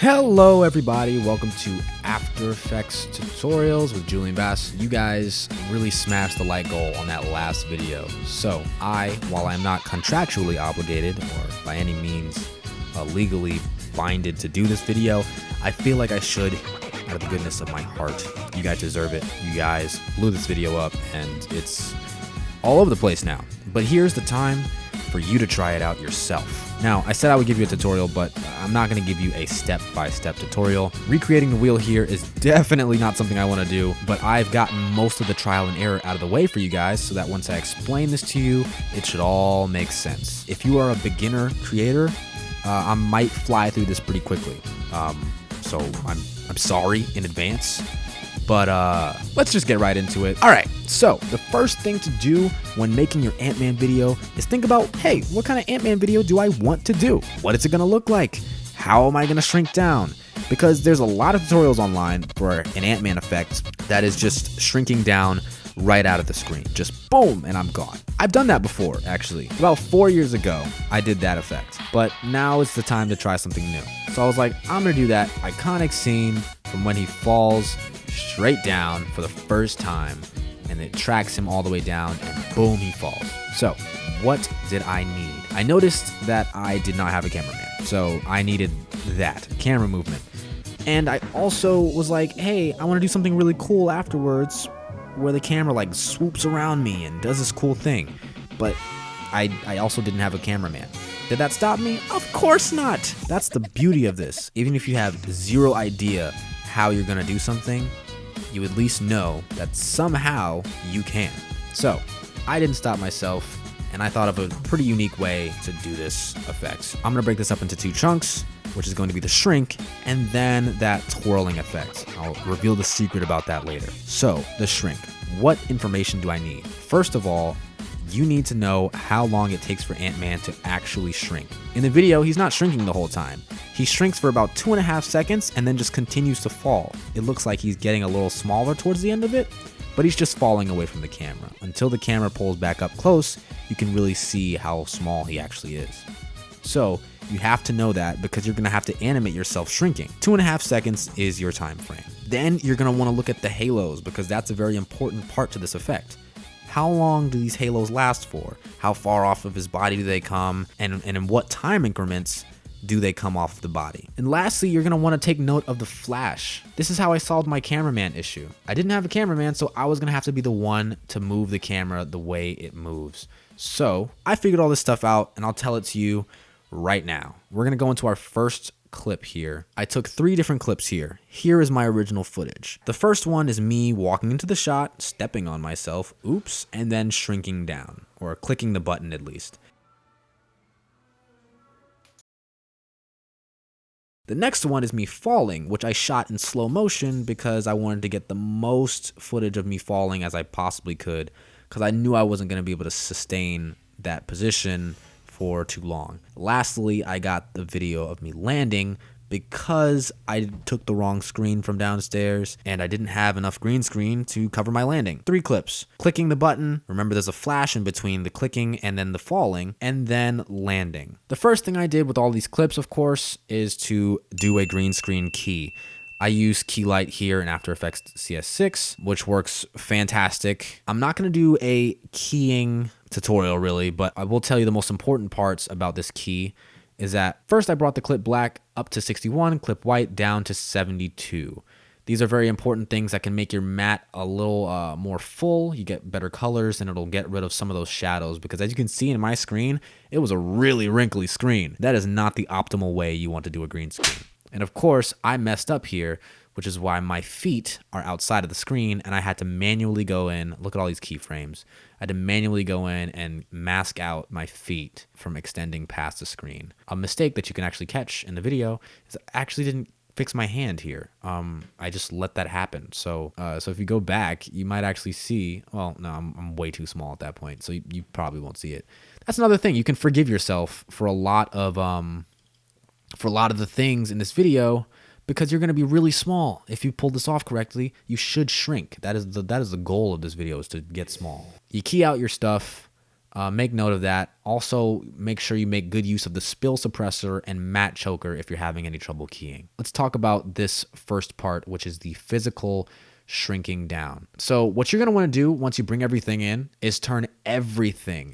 Hello everybody, welcome to After Effects Tutorials with Julian Bass. You guys really smashed the like goal on that last video. So while I'm not contractually obligated or by any means legally binded to do this video, I feel like I should out of the goodness of my heart. You guys deserve it. You guys blew this video up and it's all over the place now. But here's the time for you to try it out yourself. Now, I said I would give you a tutorial, but I'm not going to give you a step-by-step tutorial. Recreating the wheel here is definitely not something I want to do, but I've gotten most of the trial and error out of the way for you guys so that once I explain this to you, it should all make sense. If you are a beginner creator, I might fly through this pretty quickly. So I'm sorry in advance. But let's just get right into it. All right, so the first thing to do when making your Ant-Man video is think about, hey, what kind of Ant-Man video do I want to do? What is it gonna look like? How am I gonna shrink down? Because there's a lot of tutorials online for an Ant-Man effect that is just shrinking down right out of the screen. Just boom, and I'm gone. I've done that before, actually. About 4 years ago, I did that effect. But now it's the time to try something new. So I was like, I'm gonna do that iconic scene from when he falls straight down for the first time, and it tracks him all the way down, and boom, he falls. So what did I need? I noticed that I did not have a cameraman, so I needed that camera movement. And I also was like, hey, I want to do something really cool afterwards where the camera like swoops around me and does this cool thing. But I also didn't have a cameraman. Did that stop me? Of course not. That's the beauty of this. Even if you have zero idea how you're gonna do something, you at least know that somehow you can. So I didn't stop myself, and I thought of a pretty unique way to do this effect. I'm gonna break this up into two chunks, which is going to be the shrink and then that twirling effect. I'll reveal the secret about that later. So the shrink, what information do I need? First of all, you need to know how long it takes for Ant-Man to actually shrink. In the video, he's not shrinking the whole time. He shrinks for about 2.5 seconds and then just continues to fall. It looks like he's getting a little smaller towards the end of it, but he's just falling away from the camera. Until the camera pulls back up close, you can really see how small he actually is. So you have to know that because you're gonna have to animate yourself shrinking. 2.5 seconds is your time frame. Then you're gonna wanna look at the halos because that's a very important part to this effect. How long do these halos last for? How far off of his body do they come? And in what time increments do they come off the body? And lastly, you're gonna wanna take note of the flash. This is how I solved my cameraman issue. I didn't have a cameraman, so I was gonna have to be the one to move the camera the way it moves. So I figured all this stuff out and I'll tell it to you right now. We're gonna go into our first clip here. I took 3 different clips here. Here is my original footage. The first one is me walking into the shot, stepping on myself, oops, and then shrinking down, or clicking the button at least. The next one is me falling, which I shot in slow motion because I wanted to get the most footage of me falling as I possibly could, because I knew I wasn't going to be able to sustain that position for too long. Lastly, I got the video of me landing because I took the wrong screen from downstairs and I didn't have enough green screen to cover my landing. 3 clips. Clicking the button, remember there's a flash in between the clicking and then the falling, and then landing. The first thing I did with all these clips, of course, is to do a green screen key. I use key light here in After Effects CS6, which works fantastic. I'm not going to do a keying tutorial really, but I will tell you the most important parts about this key is that first I brought the clip black up to 61, clip white down to 72. These are very important things that can make your matte a little more full. You get better colors and it'll get rid of some of those shadows because as you can see in my screen, it was a really wrinkly screen. That is not the optimal way you want to do a green screen. And of course, I messed up here, which is why my feet are outside of the screen and I had to manually go in, look at all these keyframes. I had to manually go in and mask out my feet from extending past the screen. A mistake that you can actually catch in the video is I actually didn't fix my hand here. I just let that happen. So if you go back, you might actually see, well, no, I'm way too small at that point, so you probably won't see it. That's another thing. You can forgive yourself for a lot of the things in this video because you're going to be really small. If you pull this off correctly, you should shrink. That is the goal of this video, is to get small. You key out your stuff, Make note of that. Also, make sure you make good use of the spill suppressor and matte choker if you're having any trouble keying. Let's talk about this first part, which is the physical shrinking down. So what you're going to want to do once you bring everything in is turn everything.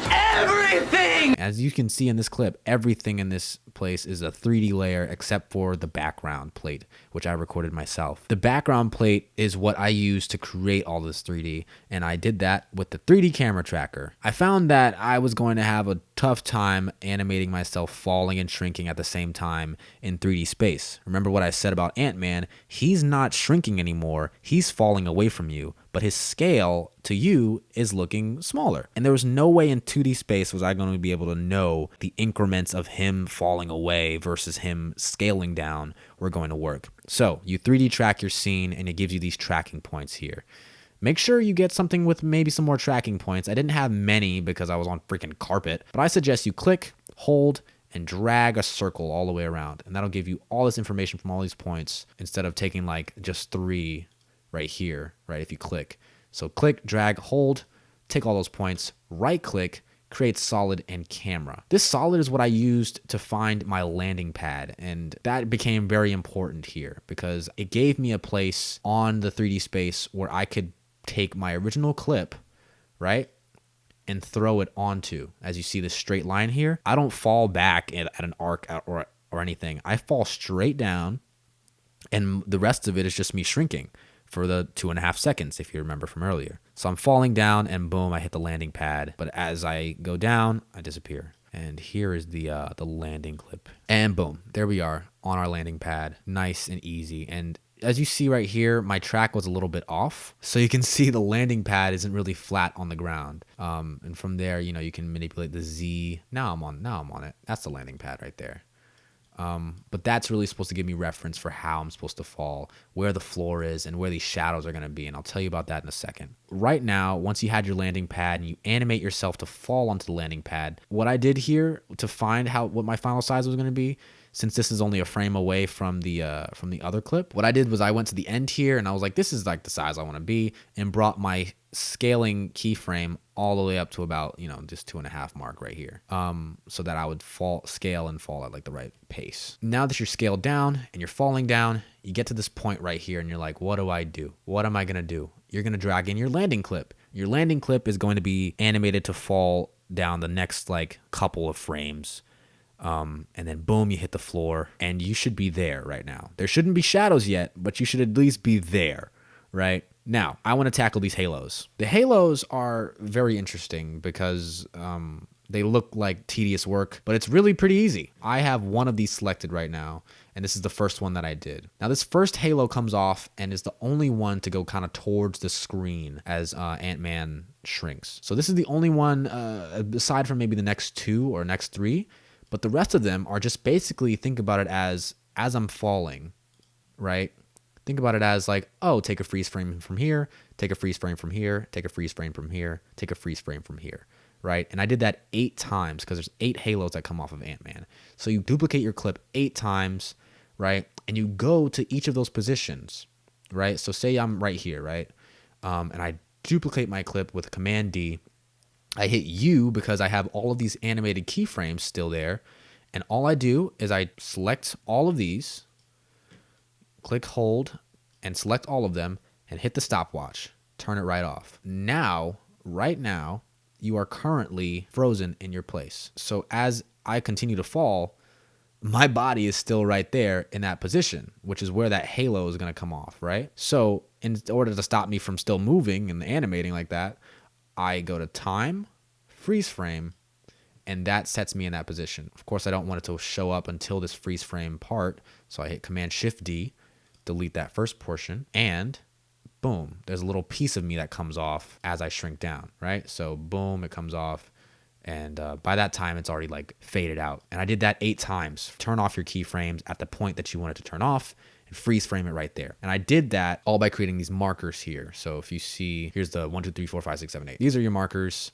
As you can see in this clip, everything in this place is a 3D layer except for the background plate, which I recorded myself. The background plate is what I use to create all this 3D, and I did that with the 3D camera tracker. I found that I was going to have a tough time animating myself falling and shrinking at the same time in 3D space. Remember what I said about Ant-Man? He's not shrinking anymore, he's falling away from you, but his scale to you is looking smaller. And there was no way in 2D space was I going to be able to know the increments of him falling away versus him scaling down were going to work. So you 3D track your scene and it gives you these tracking points here. Make sure you get something with maybe some more tracking points. I didn't have many because I was on freaking carpet, but I suggest you click, hold, and drag a circle all the way around. And that'll give you all this information from all these points instead of taking like just 3 right here, right? If you click. So click, drag, hold, take all those points, right click, create solid and camera. This solid is what I used to find my landing pad, and that became very important here because it gave me a place on the 3D space where I could take my original clip, right, and throw it onto. As you see this straight line here, I don't fall back at an arc or anything. I fall straight down, and the rest of it is just me shrinking for the 2.5 seconds, if you remember from earlier. So I'm falling down and boom, I hit the landing pad. But as I go down, I disappear. And here is the landing clip. And boom, there we are on our landing pad. Nice and easy. And as you see right here, my track was a little bit off. So you can see the landing pad isn't really flat on the ground. And from there, you know, you can manipulate the Z. Now I'm on it. That's the landing pad right there. But that's really supposed to give me reference for how I'm supposed to fall, where the floor is, and where these shadows are going to be. And I'll tell you about that in a second. Right now, once you had your landing pad and you animate yourself to fall onto the landing pad, what I did here to find what my final size was going to be, since this is only a frame away from the other clip, what I did was I went to the end here and I was like, this is like the size I want to be, and brought my scaling keyframe all the way up to about, you know, just 2.5 mark right here, so that I would scale and fall at like the right pace. Now that you're scaled down and you're falling down, you get to this point right here and you're like, what do I do? What am I gonna do? You're gonna drag in your landing clip. Your landing clip is going to be animated to fall down the next like couple of frames. And then boom, you hit the floor and you should be there right now. There shouldn't be shadows yet, but you should at least be there, right? Now, I want to tackle these halos. The halos are very interesting because they look like tedious work, but it's really pretty easy. I have one of these selected right now, and this is the first one that I did. Now, this first halo comes off and is the only one to go kind of towards the screen as Ant-Man shrinks. So this is the only one, aside from maybe the next 2 or next 3, but the rest of them are just basically, think about it as I'm falling, right? Think about it as like, oh, take a freeze frame from here, take a freeze frame from here, take a freeze frame from here, take a freeze frame from here, right? And I did that 8 times because there's 8 halos that come off of Ant-Man. So you duplicate your clip 8 times, right? And you go to each of those positions, right? So say I'm right here, right? And I duplicate my clip with Command D. I hit U because I have all of these animated keyframes still there. And all I do is I select all of these, click hold, and select all of them, and hit the stopwatch. Turn it right off. Now, right now, you are currently frozen in your place. So as I continue to fall, my body is still right there in that position, which is where that halo is going to come off, right? So in order to stop me from still moving and animating like that, I go to time, freeze frame, and that sets me in that position. Of course, I don't want it to show up until this freeze frame part, so I hit Command Shift D, delete that first portion, and boom, there's a little piece of me that comes off as I shrink down, right? So boom, it comes off, and by that time, it's already like faded out. And I did that 8 times. Turn off your keyframes at the point that you want it to turn off, and freeze frame it right there. And I did that all by creating these markers here. So if you see, here's the 1, 2, 3, 4, 5, 6, 7, 8. These are your markers.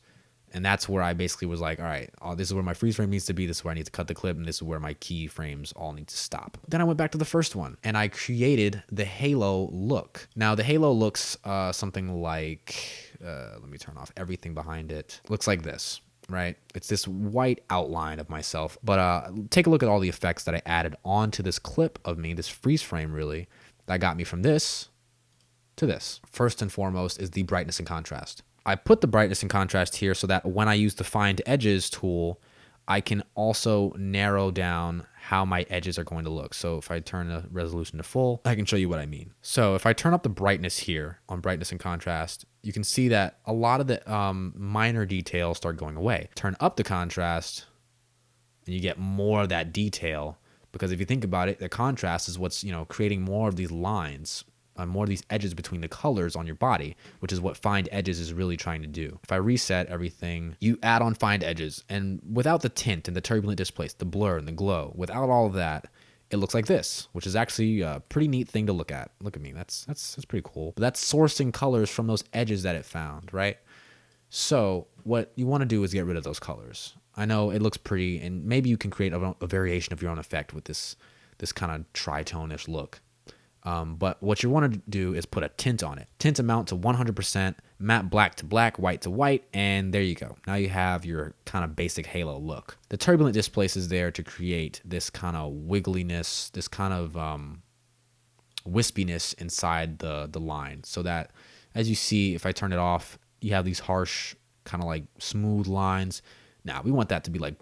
And that's where I basically was like, all right, this is where my freeze frame needs to be. This is where I need to cut the clip. And this is where my keyframes all need to stop. Then I went back to the first one and I created the halo look. Now the halo looks something like, let me turn off everything behind it. Looks like this. right? It's this white outline of myself. But take a look at all the effects that I added onto this clip of me, this freeze frame really, that got me from this to this. First and foremost is the brightness and contrast. I put the brightness and contrast here so that when I use the Find Edges tool, I can also narrow down how my edges are going to look. So if I turn the resolution to full, I can show you what I mean. So if I turn up the brightness here on brightness and contrast, you can see that a lot of the minor details start going away. Turn up the contrast and you get more of that detail, because if you think about it, the contrast is what's, creating more of these lines, more of these edges between the colors on your body, which is what Find Edges is really trying to do. If I reset everything, you add on Find Edges, and without the tint and the turbulent displace, the blur and the glow, without all of that, it looks like this, which is actually a pretty neat thing to look at. Look at me, that's pretty cool. But that's sourcing colors from those edges that it found, right? So what you want to do is get rid of those colors. I know it looks pretty, and maybe you can create a variation of your own effect with this kind of tritone-ish look. But what you want to do is put a tint on it. Tint amount to 100%, map black to black, white to white, and there you go. Now you have your kind of basic halo look. The turbulent displace is there to create this kind of wiggliness, this kind of wispiness inside the line, so that, as you see, if I turn it off, you have these harsh, kind of like smooth lines. Now we want that to be like,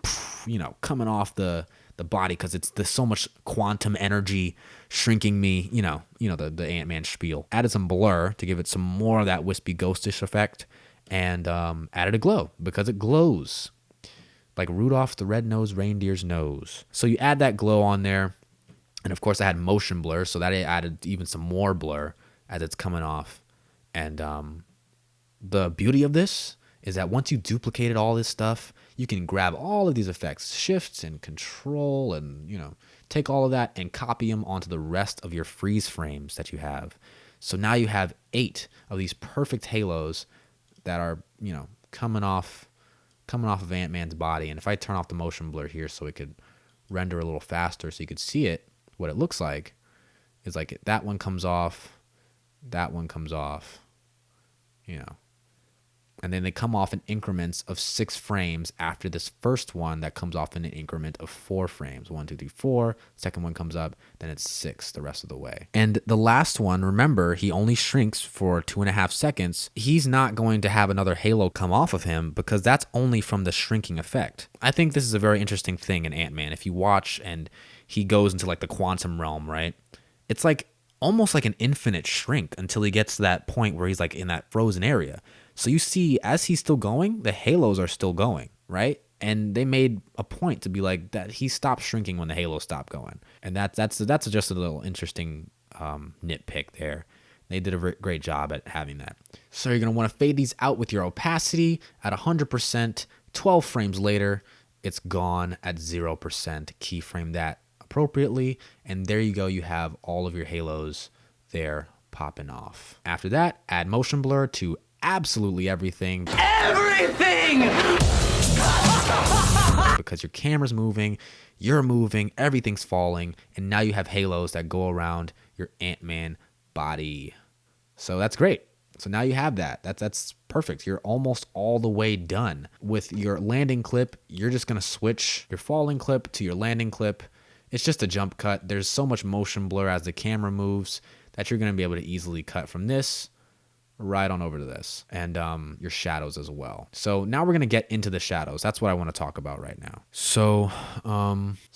coming off the body, because there's so much quantum energy shrinking me, the Ant-Man spiel. Added some blur to give it some more of that wispy ghostish effect, and added a glow because it glows like Rudolph the Red-Nosed Reindeer's nose. So you add that glow on there, and of course I had motion blur, so that added even some more blur as it's coming off. And the beauty of this is that once you duplicated all this stuff, you can grab all of these effects, shifts and control, and take all of that and copy them onto the rest of your freeze frames that you have. So now you have 8 of these perfect halos that are coming off of Ant-Man's body. And if I turn off the motion blur here so it could render a little faster so you could see it, what it looks like is like that one comes off, that one comes off, and then they come off in increments of 6 frames after this first one that comes off in an increment of 4 frames. 1, 2, 3, 4. Second one comes up, then it's 6 the rest of the way. And the last one, remember, he only shrinks for 2.5 seconds. He's not going to have another halo come off of him because that's only from the shrinking effect. I think this is a very interesting thing in Ant-Man. If you watch and he goes into like the quantum realm, right? It's like almost like an infinite shrink until he gets to that point where he's like in that frozen area. So you see, as he's still going, the halos are still going, right? And they made a point to be like that he stopped shrinking when the halos stopped going. And that's just a little interesting nitpick there. They did a great job at having that. So you're going to want to fade these out with your opacity at 100%. 12 frames later, it's gone at 0%. Keyframe that appropriately. And there you go. You have all of your halos there popping off. After that, add motion blur to absolutely everything. Because your camera's moving, you're moving, everything's falling, and now you have halos that go around your Ant-Man body. So that's great. So now you have that. That's perfect. You're almost all the way done. With your landing clip, you're just going to switch your falling clip to your landing clip. It's just a jump cut. There's so much motion blur as the camera moves that you're going to be able to easily cut from this right on over to this, and your shadows as well. So now we're going to get into the shadows. That's what I want to talk about right now. So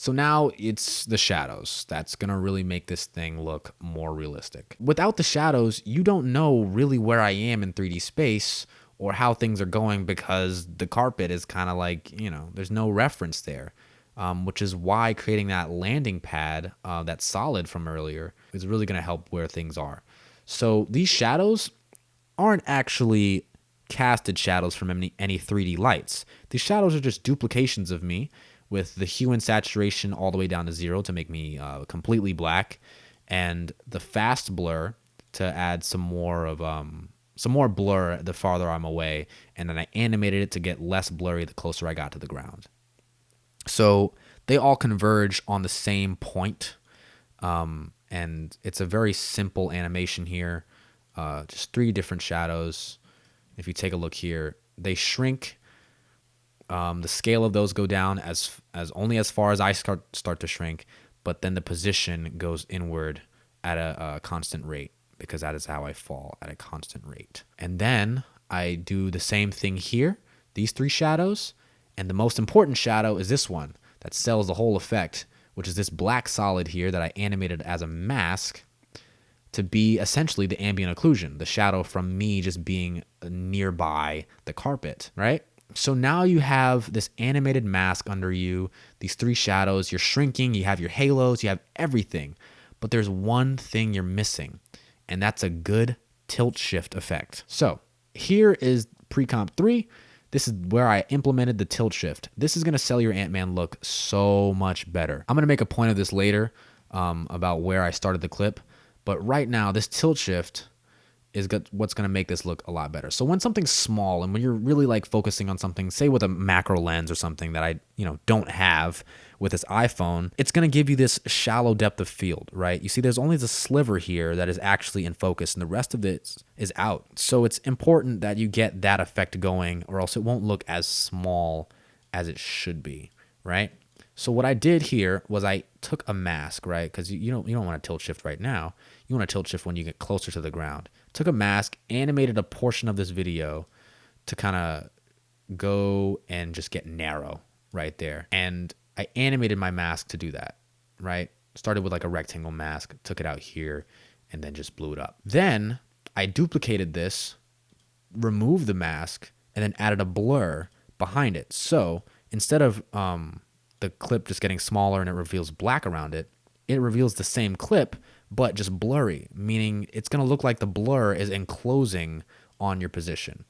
now it's the shadows that's going to really make this thing look more realistic. Without the shadows, you don't know really where I am in 3D space or how things are going, because the carpet is kind of like, there's no reference there. Which is why creating that landing pad, that solid from earlier, is really going to help where things are. So these shadows aren't actually casted shadows from any 3D lights. These shadows are just duplications of me with the hue and saturation all the way down to 0 to make me completely black, and the fast blur to add some more blur the farther I'm away, and then I animated it to get less blurry the closer I got to the ground. So they all converge on the same point, and it's a very simple animation here. Just 3 different shadows. If you take a look here, they shrink The scale of those go down as only as far as I start to shrink, but then the position goes inward at a constant rate, because that is how I fall, at a constant rate. And then I do the same thing here, these 3 shadows, and the most important shadow is this one that sells the whole effect, which is this black solid here that I animated as a mask to be essentially the ambient occlusion, the shadow from me just being nearby the carpet, right? So now you have this animated mask under you, these 3 shadows, you're shrinking, you have your halos, you have everything. But there's one thing you're missing, and that's a good tilt shift effect. So here is pre-comp 3. This is where I implemented the tilt shift. This is going to sell your Ant-Man look so much better. I'm going to make a point of this later about where I started the clip. But right now, this tilt shift is what's going to make this look a lot better. So when something's small and when you're really like focusing on something, say with a macro lens or something that I don't have with this iPhone, it's going to give you this shallow depth of field, right? You see there's only this sliver here that is actually in focus and the rest of it is out. So it's important that you get that effect going, or else it won't look as small as it should be, right? So what I did here was I took a mask, right? Because you don't want to tilt shift right now. You want to tilt shift when you get closer to the ground. Took a mask, animated a portion of this video to kind of go and just get narrow right there. And I animated my mask to do that, right? Started with like a rectangle mask, took it out here, and then just blew it up. Then I duplicated this, removed the mask, and then added a blur behind it. So instead of the clip just getting smaller and it reveals black around it, it reveals the same clip, but just blurry, meaning it's going to look like the blur is enclosing on your position.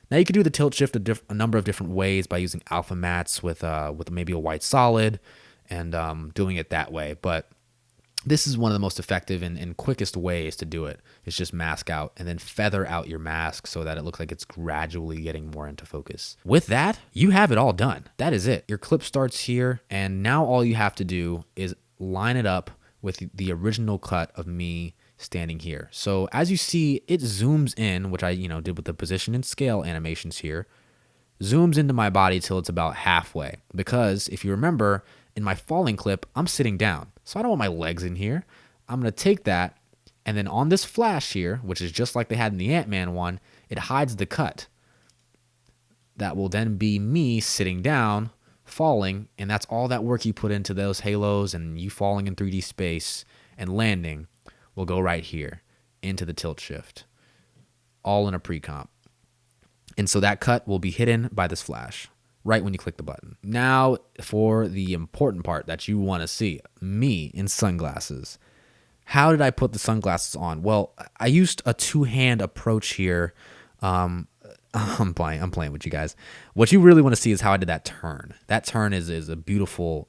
Now you could do the tilt shift a number of different ways by using alpha mats with maybe a white solid and doing it that way. But this is one of the most effective and quickest ways to do it. It's just mask out and then feather out your mask so that it looks like it's gradually getting more into focus. With that, you have it all done. That is it. Your clip starts here, and now all you have to do is line it up with the original cut of me standing here. So as you see, it zooms in, which I did with the position and scale animations here, zooms into my body till it's about halfway. Because if you remember, in my falling clip, I'm sitting down. So I don't want my legs in here. I'm going to take that, and then on this flash here, which is just like they had in the Ant-Man one, it hides the cut. That will then be me sitting down, falling, and that's all that work you put into those halos and you falling in 3D space and landing will go right here into the tilt shift, all in a pre-comp. And so that cut will be hidden by this flash right when you click the button. Now for the important part that you want to see, me in sunglasses. How did I put the sunglasses on? Well, I used a 2-hand approach here. I'm playing with you guys. What you really want to see is how I did that turn. That turn is a beautiful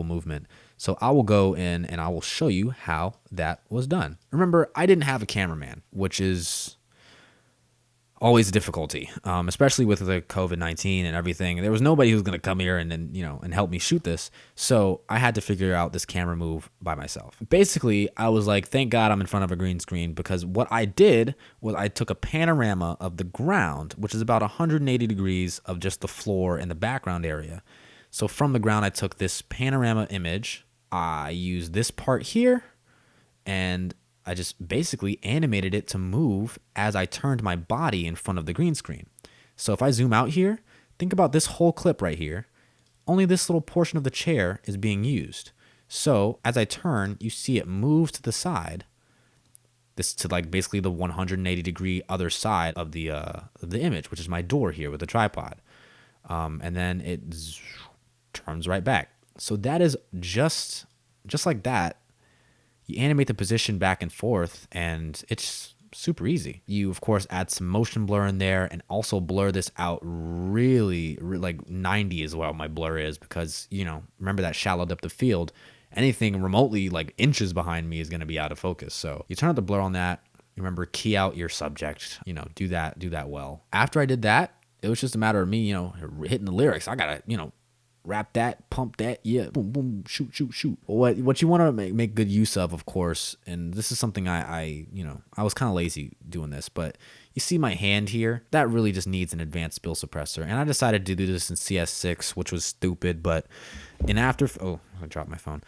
movement. So I will go in and I will show you how that was done. Remember, I didn't have a cameraman, which is always a difficulty, especially with the COVID-19 and everything. There was nobody who was going to come here and help me shoot this. So I had to figure out this camera move by myself. Basically, I was like, thank God I'm in front of a green screen, because what I did was I took a panorama of the ground, which is about 180 degrees of just the floor and the background area. So from the ground, I took this panorama image. I used this part here, and I just basically animated it to move as I turned my body in front of the green screen. So if I zoom out here, think about this whole clip right here. Only this little portion of the chair is being used. So as I turn, you see it move to the side. This to like basically the 180 degree other side of the image, which is my door here with the tripod. And then it turns right back. So that is just like that. You animate the position back and forth, and it's super easy. You, of course, add some motion blur in there and also blur this out really like 90 is what my blur is, because, remember that shallow depth of field. Anything remotely like inches behind me is going to be out of focus. So you turn up the blur on that. Remember, key out your subject, do that well. After I did that, it was just a matter of me, hitting the lyrics. I got to, Wrap that, pump that, yeah, boom, boom, shoot, shoot, shoot. What you want to make good use of course, and this is something I was kind of lazy doing this, but you see my hand here? That really just needs an advanced spill suppressor, and I decided to do this in CS6, which was stupid, but in I dropped my phone.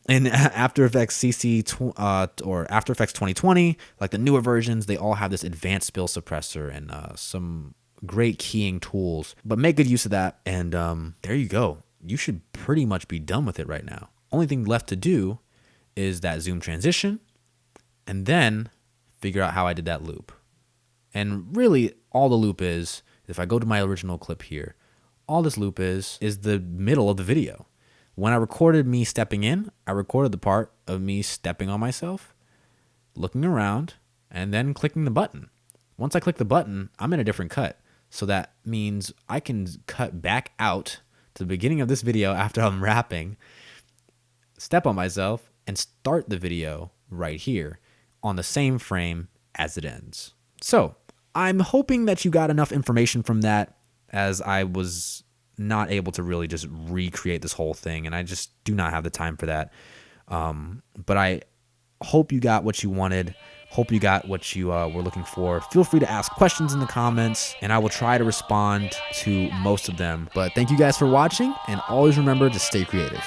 In After Effects or After Effects 2020, like the newer versions, they all have this advanced spill suppressor and some great keying tools, but make good use of that. And there you go. You should pretty much be done with it right now. Only thing left to do is that zoom transition and then figure out how I did that loop. And really all the loop is, if I go to my original clip here, all this loop is the middle of the video. When I recorded me stepping in, I recorded the part of me stepping on myself, looking around, and then clicking the button. Once I click the button, I'm in a different cut. So that means I can cut back out to the beginning of this video after I'm rapping, step on myself, and start the video right here on the same frame as it ends. So I'm hoping that you got enough information from that, as I was not able to really just recreate this whole thing, and I just do not have the time for that. But I hope you got what you wanted. Hope you got what you were looking for. Feel free to ask questions in the comments, and I will try to respond to most of them. But thank you guys for watching, and always remember to stay creative.